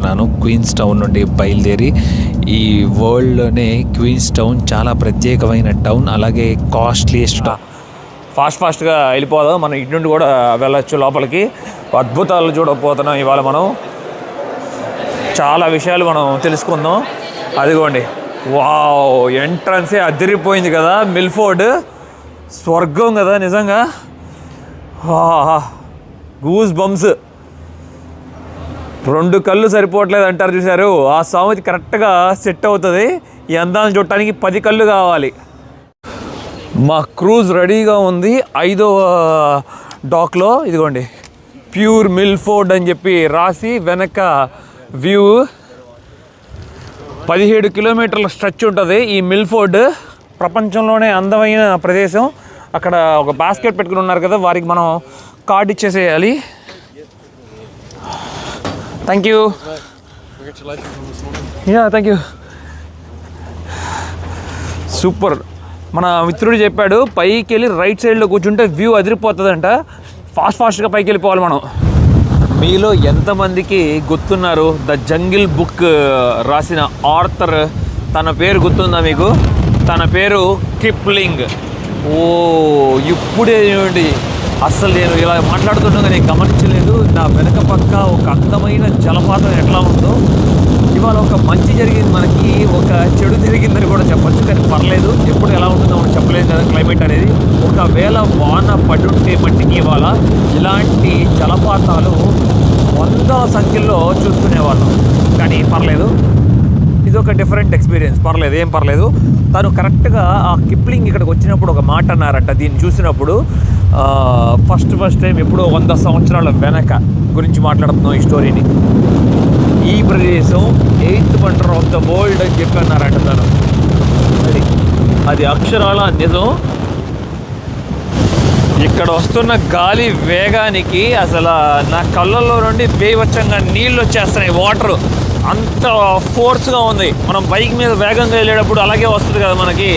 నేను queens town నుండి బయలుదేరి ఈ వరల్డ్లోనే క్వీన్స్ టౌన్ చాలా ప్రత్యేకమైన టౌన్, అలాగే కాస్ట్లీయెస్ట్. ఫాస్ట్గా వెళ్ళిపోదాం. మనం ఇటు నుండి కూడా వెళ్ళొచ్చు లోపలికి. అద్భుతాలు చూడకపోతున్నాం ఇవాళ. మనం చాలా విషయాలు మనం తెలుసుకుందాం. అదిగోండి, వావ్, ఎంట్రన్సే అదిరిపోయింది కదా. మిల్ఫోర్డ్ స్వర్గం కదా నిజంగా. Goose bumps. 2 కళ్ళు సరిపోవట్లేదు అంటారు చూశారు, ఆ సామెత కరెక్ట్గా సెట్ అవుతుంది. ఈ అందాన్ని చూడటానికి 10 కళ్ళు కావాలి. మా క్రూజ్ రెడీగా ఉంది 5వ డాక్లో. ఇదిగోండి, ప్యూర్ మిల్ఫోర్డ్ అని చెప్పి రాసి వెనక వ్యూ. 17 కిలోమీటర్ల స్ట్రెచ్ ఉంటుంది ఈ మిల్ఫోర్డ్. ప్రపంచంలోనే అందమైన ప్రదేశం. అక్కడ ఒక బాస్కెట్ పెట్టుకుని ఉన్నారు కదా, వారికి మనం కార్డు ఇచ్చేసేయాలి. Thank you. Thank you. Super. మన మిత్రుడు చెప్పాడు పైకి వెళ్ళి రైట్ సైడ్లో కూర్చుంటే వ్యూ అదిరిపోతుందంట. ఫాస్ట్గా పైకి వెళ్ళిపోవాలి మనం. మీలో ఎంతమందికి గుర్తున్నారు ద జంగిల్ బుక్ రాసిన ఆర్థర్? తన పేరు గుర్తుందా మీకు? తన పేరు కిప్లింగ్. ఇప్పుడే ఏమిటి, అస్సలు నేను ఇలా మాట్లాడుతున్నా నేను గమనించలేదు నా వెనక పక్క ఒక అందమైన జలపాతం ఎట్లా ఉందో. ఇవాళ ఒక మంచి జరిగింది మనకి, ఒక చెడు జరిగిందని కూడా చెప్పచ్చు, కానీ పర్లేదు. ఎప్పుడు ఎలా ఉంటుందో మనం చెప్పలేదు కదా క్లైమేట్ అనేది. ఒకవేళ వాన పడుంటే మట్టికి ఇవాళ ఇలాంటి జలపాతాలు 100 సంఖ్యలో చూసుకునేవాళ్ళం. కానీ పర్లేదు, ఇది ఒక డిఫరెంట్ ఎక్స్పీరియన్స్. పర్లేదు, ఏం పర్లేదు. తను కరెక్ట్గా ఆ కిప్లింగ్ ఇక్కడికి వచ్చినప్పుడు ఒక మాట అన్నారంట. దీన్ని చూసినప్పుడు ఫస్ట్ టైం ఎప్పుడో 100 సంవత్సరాల వెనక గురించి మాట్లాడుతున్నాం ఈ స్టోరీని. ఈ ప్రదేశం 8th wonder of the world అని చెప్పి అన్నారంట తను. అది అక్షరాల నిజం. ఇక్కడ వస్తున్న గాలి వేగానికి అసలు నా కళ్ళల్లో నుండి బేవచ్చంగా నీళ్ళు వచ్చేస్తున్నాయి. వాటర్ అంత ఫోర్స్గా ఉంది. మనం బైక్ మీద వేగంగా వెళ్ళేటప్పుడు అలాగే వస్తుంది కదా మనకి.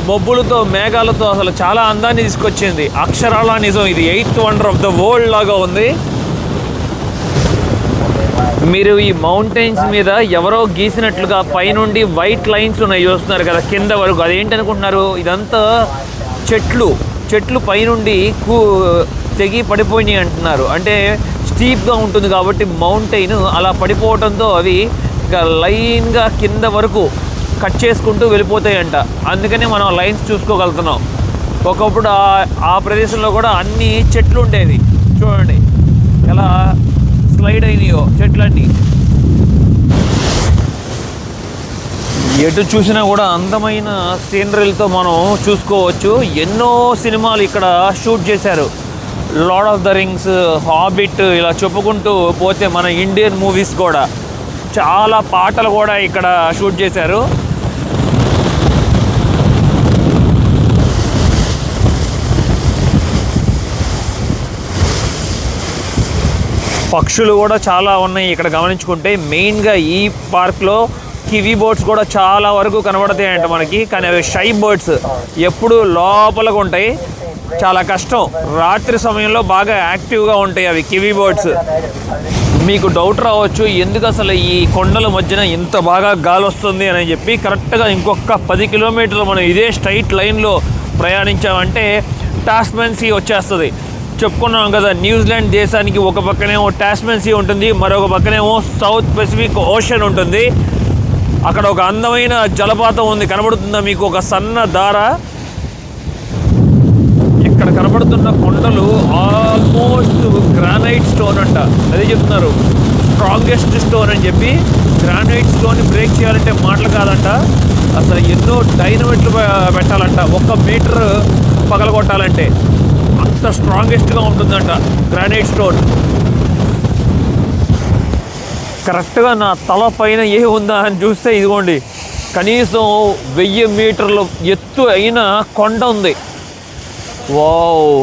మబ్బులతో మేఘాలతో అసలు చాలా అందాన్ని తీసుకొచ్చింది. అక్షరాల నిజం. ఇది 8th wonder of the world లాగా ఉంది. మీరు ఈ మౌంటైన్స్ మీద ఎవరో గీసినట్లుగా పైనుండి వైట్ లైన్స్ ఉన్నాయి చూస్తున్నారు కదా కింద వరకు. అదేంటి అనుకుంటున్నారు? ఇదంతా చెట్లు పైనుండి తెగి పడిపోయినాయి అంటున్నారు. అంటే స్టీప్గా ఉంటుంది కాబట్టి మౌంటైన్ అలా పడిపోవడంతో అవి ఇక లైన్గా కింద వరకు కట్ చేసుకుంటూ వెళ్ళిపోతాయంట. అందుకనే మనం లైన్స్ చూసుకోగలుగుతున్నాం. ఒకప్పుడు ఆ ప్రదేశంలో కూడా అన్ని చెట్లు ఉండేవి. చూడండి ఎలా స్లైడ్ అయినాయో చెట్లన్నీ. ఎటు చూసినా కూడా అందమైన సీనరీలతో మనం చూసుకోవచ్చు. ఎన్నో సినిమాలు ఇక్కడ షూట్ చేశారు. Lord of the rings, habit, ఇలా చెప్పుకుంటూ పోతే మన ఇండియన్ మూవీస్ కూడా చాలా పాటలు కూడా ఇక్కడ షూట్ చేశారు. పక్షులు కూడా చాలా ఉన్నాయి ఇక్కడ గమనించుకుంటే. మెయిన్గా ఈ పార్క్లో కివీ బర్డ్స్ కూడా చాలా వరకు కనబడతాయంట మనకి. కానీ అవి షై బర్డ్స్, ఎప్పుడు లోపలకు ఉంటాయి. చాలా కష్టం. రాత్రి సమయంలో బాగా యాక్టివ్గా ఉంటాయి అవి కివీ బర్డ్స్. మీకు డౌట్ రావచ్చు ఎందుకు అసలు ఈ కొండల మధ్యన ఇంత బాగా గాలి వస్తుంది అని చెప్పి. కరెక్ట్గా ఇంకొక 10 కిలోమీటర్లు మనం ఇదే స్ట్రైట్ లైన్లో ప్రయాణించామంటే టాస్మన్ సీ వచ్చేస్తుంది. చెప్పుకున్నాం కదా, న్యూజిలాండ్ దేశానికి ఒక పక్కనేమో టాస్మన్ సీ ఉంటుంది, మరొక పక్కనేమో సౌత్ పసిఫిక్ ఓషన్ ఉంటుంది. అక్కడ ఒక అందమైన జలపాతం ఉంది, కనబడుతుందా మీకు? ఒక సన్న దార. ఇక్కడ కనబడుతున్న కొండలు ఆల్మోస్ట్ గ్రానైట్ స్టోన్ అంట. అదే చెప్తున్నారు, స్ట్రాంగెస్ట్ స్టోన్ అని చెప్పి. గ్రానైట్ స్టోన్ బ్రేక్ చేయాలంటే మాటలు కాదంట. అసలు ఎన్నో డైనమిట్లు పెట్టాలంట 1 మీటర్ పగలగొట్టాలంటే. అంత స్ట్రాంగెస్ట్గా ఉంటుందంట గ్రానైట్ స్టోన్. కరెక్ట్గా నా తల పైన ఏ ఉందా అని చూస్తే ఇదిగోండి, కనీసం 1000 మీటర్ల ఎత్తు అయిన కొండ ఉంది. వావ్,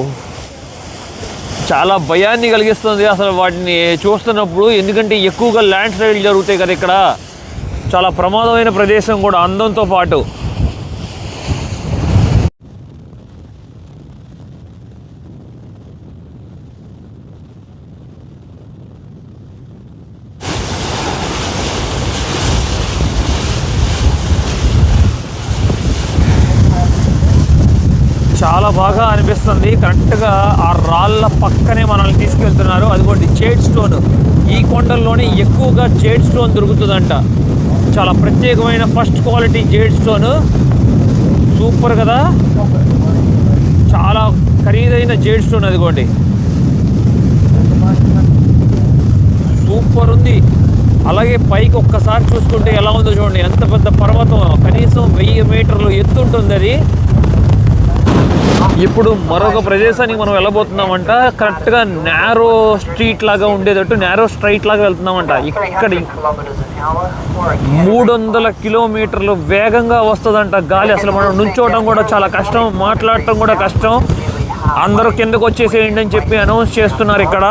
చాలా భయాన్ని కలిగిస్తుంది అసలు వాటిని చూస్తున్నప్పుడు. ఎందుకంటే ఎక్కువగా ల్యాండ్ స్లైడ్లు జరుగుతాయి కదా ఇక్కడ. చాలా ప్రమాదమైన ప్రదేశం కూడా అందంతో పాటు. చాలా బాగా అనిపిస్తుంది. కరెక్ట్గా ఆ రాళ్ళ పక్కనే మనల్ని తీసుకెళ్తున్నారు. అదిగోండి జేడ్ స్టోన్. ఈ కొండల్లోనే ఎక్కువగా జేడ్ స్టోన్ దొరుకుతుందంట. చాలా ప్రత్యేకమైన first quality jade stone. Super కదా, చాలా ఖరీదైన జేడ్ స్టోన్. అదిగోండి సూపర్ ఉంది. అలాగే పైకి ఒక్కసారి చూసుకుంటే ఎలా ఉందో చూడండి. ఎంత పెద్ద పర్వతం, కనీసం 1000 మీటర్లు ఎత్తు ఉంటుంది అది. ఇప్పుడు మరొక ప్రదేశానికి మనం వెళ్ళబోతున్నామంట. కరెక్ట్గా నేరో స్ట్రీట్ లాగా ఉండేటట్టు, నేరో స్ట్రైట్ లాగా వెళ్తున్నామంట. ఇక్కడ 300 కిలోమీటర్లు వేగంగా వస్తుందంట గాలి. అసలు మనం నుంచోవడం కూడా చాలా కష్టం, మాట్లాడటం కూడా కష్టం. అందరూ కిందకు వచ్చేసేయండి అని చెప్పి అనౌన్స్ చేస్తున్నారు ఇక్కడ.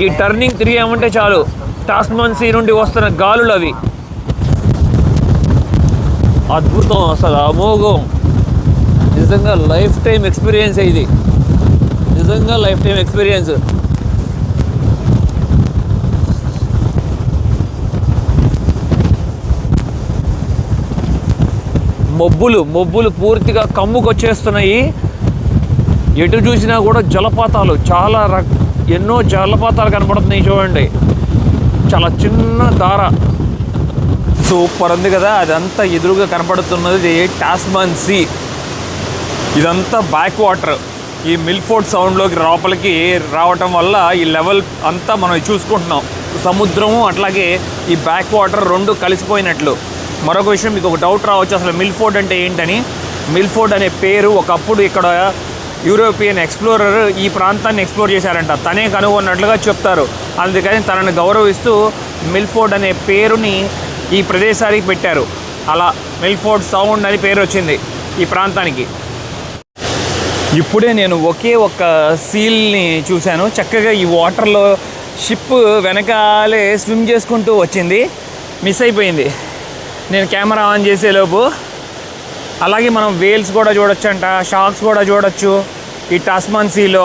ఈ టర్నింగ్ తిరిగామంటే చాలు, టాస్మాన్ సీ నుండి వస్తున్న గాలులు అవి. అద్భుతం, అసలు అమోఘం. నిజంగా లైఫ్ టైం ఎక్స్పీరియన్స్ ఇది, నిజంగా లైఫ్ టైం ఎక్స్పీరియన్స్. మబ్బులు పూర్తిగా కమ్ముకొచ్చేస్తున్నాయి. ఎటు చూసినా కూడా జలపాతాలు, చాలా ఎన్నో జలపాతాలు కనపడుతున్నాయి చూడండి. చాలా చిన్న దార, సూపర్ ఉంది కదా. అదంతా ఎదురుగా కనపడుతున్నది టాస్మాన్ సీ. ఇదంతా బ్యాక్ వాటర్. ఈ మిల్ఫోర్డ్ సౌండ్లోకి లోపలికి రావటం వల్ల ఈ లెవెల్ అంతా మనం చూసుకుంటున్నాం. సముద్రము అట్లాగే ఈ బ్యాక్ వాటర్ రెండు కలిసిపోయినట్లు. మరొక విషయం, మీకు ఒక డౌట్ రావచ్చు, అసలు మిల్ఫోర్డ్ అంటే ఏంటని. మిల్ఫోర్డ్ అనే పేరు ఒకప్పుడు ఇక్కడ యూరోపియన్ ఎక్స్ప్లోరర్ ఈ ప్రాంతాన్ని ఎక్స్ప్లోర్ చేశారంట, తనే కనుగొన్నట్లుగా చెప్తారు. అందుకని తనని గౌరవిస్తూ మిల్ఫోర్డ్ అనే పేరుని ఈ ప్రదేశానికి పెట్టారు. అలా మిల్ఫోర్డ్ సౌండ్ అని పేరు వచ్చింది ఈ ప్రాంతానికి. ఇప్పుడే నేను ఒకే ఒక సీల్ని చూశాను. చక్కగా ఈ వాటర్లో షిప్ వెనకాలే స్విమ్ చేసుకుంటూ వచ్చింది. మిస్ అయిపోయింది నేను కెమెరా ఆన్ చేసేలోపు. అలాగే మనం వేల్స్ కూడా చూడొచ్చంట, షార్క్స్ కూడా చూడొచ్చు ఈ టాస్మాన్ సీలో.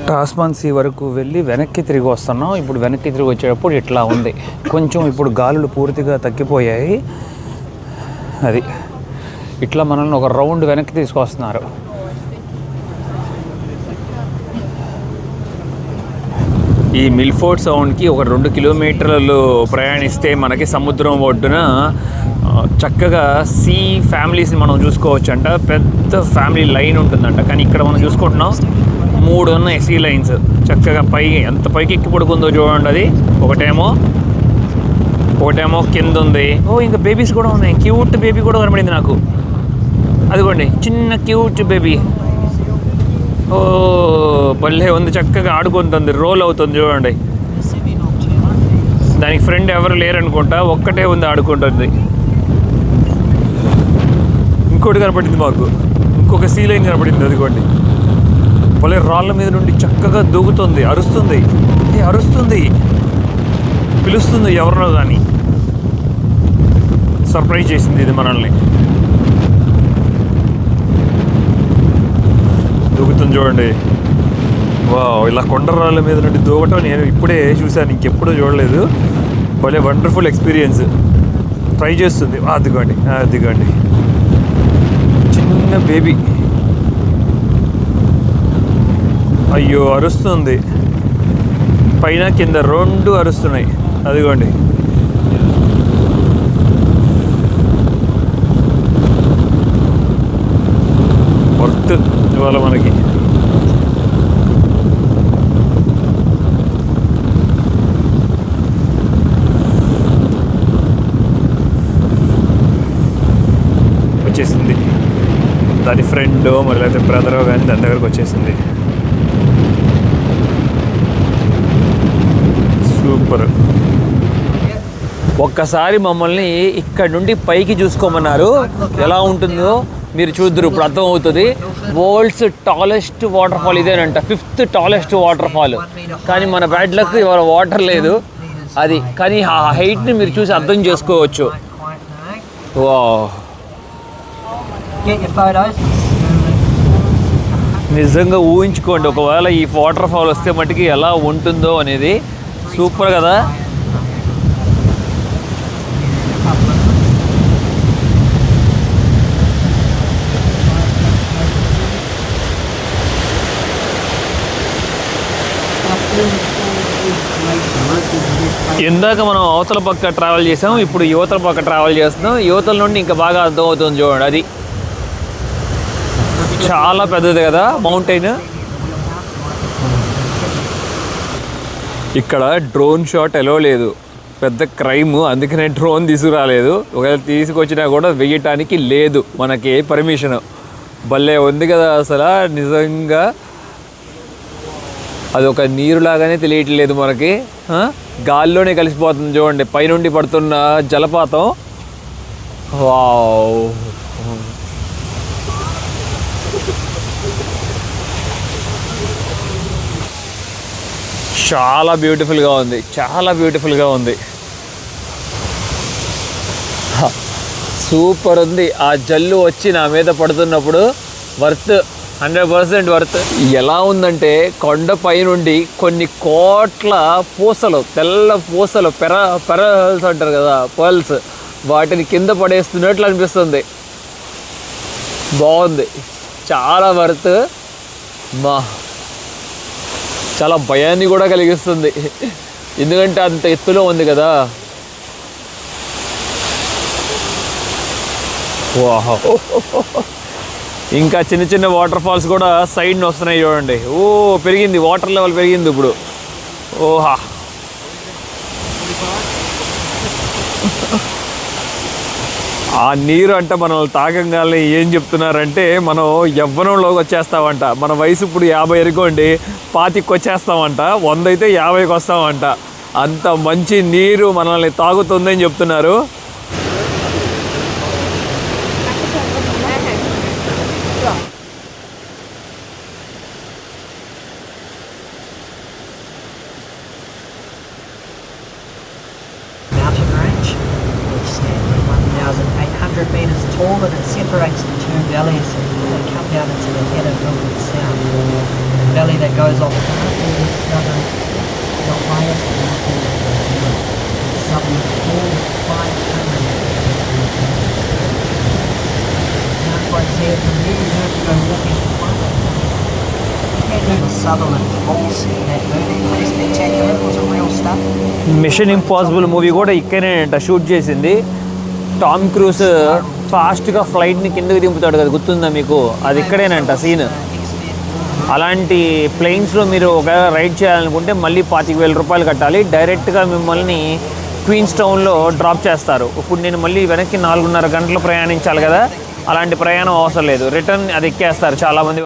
టాస్మాన్ సీ వరకు వెళ్ళి వెనక్కి తిరిగి వస్తున్నాం. ఇప్పుడు వెనక్కి తిరిగి వచ్చేటప్పుడు ఇట్లా ఉంది. కొంచెం ఇప్పుడు గాలులు పూర్తిగా తగ్గిపోయాయి. అది ఇట్లా మనల్ని ఒక రౌండ్ వెనక్కి తీసుకొస్తున్నారు. ఈ మిల్ఫోర్డ్ సౌండ్కి ఒక 2 కిలోమీటర్లు ప్రయాణిస్తే మనకి సముద్రం ఒడ్డున చక్కగా సీ ఫ్యామిలీస్ని మనం చూసుకోవచ్చు అంట. పెద్ద ఫ్యామిలీ లైన్ ఉంటుందంట. కానీ ఇక్కడ మనం చూసుకుంటున్నాం 3 ఉన్నాయి సీ లైన్స్. చక్కగా పైకి ఎంత పైకి ఎక్కి పడుకుందో చూడండి. అది ఒకటేమో కింద ఉంది. ఇంకా బేబీస్ కూడా ఉన్నాయి. క్యూట్ బేబీ కూడా కనబడింది నాకు. అదిగోండి చిన్న క్యూట్ బేబీ. భలే ఉంది, చక్కగా ఆడుకుంటుంది, రోల్ అవుతుంది చూడండి. దానికి ఫ్రెండ్ ఎవరు లేరనుకుంటా, ఒక్కటే ఉంది ఆడుకుంటుంది. ఇంకోటి కనపడింది మాకు, ఇంకొక సీ లైన్ కనపడింది. అదిగోండి భలే రాళ్ళ మీద నుండి చక్కగా దూకుతుంది, అరుస్తుంది, పిలుస్తుంది ఎవరినో కానీ. సర్ప్రైజ్ చేసింది ఇది మనల్ని. దూకుతుంది చూడండి. ఇలా కొండరాళ్ళ మీద నుండి దూకటం నేను ఇప్పుడే చూశాను, ఇంకెప్పుడూ చూడలేదు. భలే వండర్ఫుల్ ఎక్స్పీరియన్స్. ట్రై చేస్తుంది. అదిగోండి చిన్న బేబీ. అయ్యో అరుస్తుంది, పైన కింద 2 అరుస్తున్నాయి. అదిగోండి వర్త్ ఇవాళ మనకి. వచ్చేసింది దాని ఫ్రెండ్ మరి లేకపోతే బ్రదరో కానీ దాని దగ్గరకు వచ్చేసింది. సూపర్. ఒక్కసారి మమ్మల్ని ఇక్కడ నుండి పైకి చూసుకోమన్నారు. ఎలా ఉంటుందో మీరు చూద్దరు, ఇప్పుడు అర్థమవుతుంది. వరల్డ్స్ టాలెస్ట్ వాటర్ ఫాల్ ఇదేనంట, 5th టాలెస్ట్ వాటర్ ఫాల్. కానీ మన బ్యాడ్ లక్ ఇవాళ వాటర్ లేదు అది. కానీ ఆ హైట్ని మీరు చూసి అర్థం చేసుకోవచ్చు. నిజంగా ఊహించుకోండి, ఒకవేళ ఈ వాటర్ ఫాల్ వస్తే మటుకి ఎలా ఉంటుందో అనేది. సూపర్ కదా. ఇందాక మనం అవతల పక్క ట్రావెల్ చేసాం, ఇప్పుడు యువతల పక్క ట్రావెల్ చేస్తున్నాం. యువతల నుండి ఇంకా బాగా అర్థం అవుతుంది చూడండి. అది చాలా పెద్దది కదా మౌంటైన్. ఇక్కడ డ్రోన్ షాట్ ఎలో లేదు, పెద్ద క్రైమ్, అందుకనే డ్రోన్ తీసుకురాలేదు. ఒకవేళ తీసుకొచ్చినా కూడా వేయటానికి లేదు మనకి పర్మిషన్. భలే ఉంది కదా అసలు, నిజంగా అదొక నీరులాగానే తెలియట్లేదు మనకి, గాల్లోనే కలిసిపోతుంది చూడండి పైనుండి పడుతున్న జలపాతం. వావ్, చాలా బ్యూటిఫుల్గా ఉంది, చాలా బ్యూటిఫుల్గా ఉంది. సూపర్ ఉంది. ఆ జల్లు వచ్చి నా మీద పడుతున్నప్పుడు వర్త్, 100% వర్త్. ఎలా ఉందంటే కొండపై నుండి కొన్ని కోట్ల పూసలు, తెల్ల పూసలు, పెరల్స్ అంటారు కదా, పర్ల్స్, వాటిని కింద పడేస్తున్నట్లు అనిపిస్తుంది. బాగుంది, చాలా వర్త్. చాలా భయాన్ని కూడా కలిగిస్తుంది, ఎందుకంటే అంత ఎత్తులో ఉంది కదా. వాహ్, ఇంకా చిన్న చిన్న వాటర్ ఫాల్స్ కూడా సైడ్ని వస్తున్నాయి చూడండి. ఓ పెరిగింది, వాటర్ లెవెల్ పెరిగింది ఇప్పుడు. ఓహా, ఆ నీరు అంటే మనల్ని తాగంగానే ఏం చెప్తున్నారంటే మనం యవ్వనంలోకి వచ్చేస్తామంట. మన వయసు ఇప్పుడు 50 అనుకోండి, 25కి వచ్చేస్తామంట, 100 అయితే 50కి వస్తామంట. అంత మంచి నీరు మనల్ని తాగుతుందని చెప్తున్నారు. Mountain range, which stands at 1,800 metres tall, and it separates the two valleys that come down into the head of Milford Sound. The valley that goes off the southern, the highest mountain in the southern 500. Now if I say it from here, you have to go walking to one. The Sutherland Falls, that movie, pretty spectacular. It was a real stunt. Mission impossible movie కూడా ఇక్కడేనంట shoot చేసింది. Tom Cruise ఫాస్ట్గా ఫ్లైట్ని కిందకి దింపుతాడు కదా, గుర్తుందా మీకు? అది ఇక్కడేనంట సీన్. అలాంటి ప్లేన్స్లో మీరు ఒకవేళ రైడ్ చేయాలనుకుంటే మళ్ళీ 25,000 రూపాయలు కట్టాలి. డైరెక్ట్గా మిమ్మల్ని క్వీన్స్ టౌన్లో డ్రాప్ చేస్తారు. ఇప్పుడు నేను మళ్ళీ వెనక్కి 4.5 గంటలు ప్రయాణించాలి కదా, అలాంటి ప్రయాణం అవసరం లేదు. రిటర్న్ అది ఎక్కేస్తారు చాలామంది.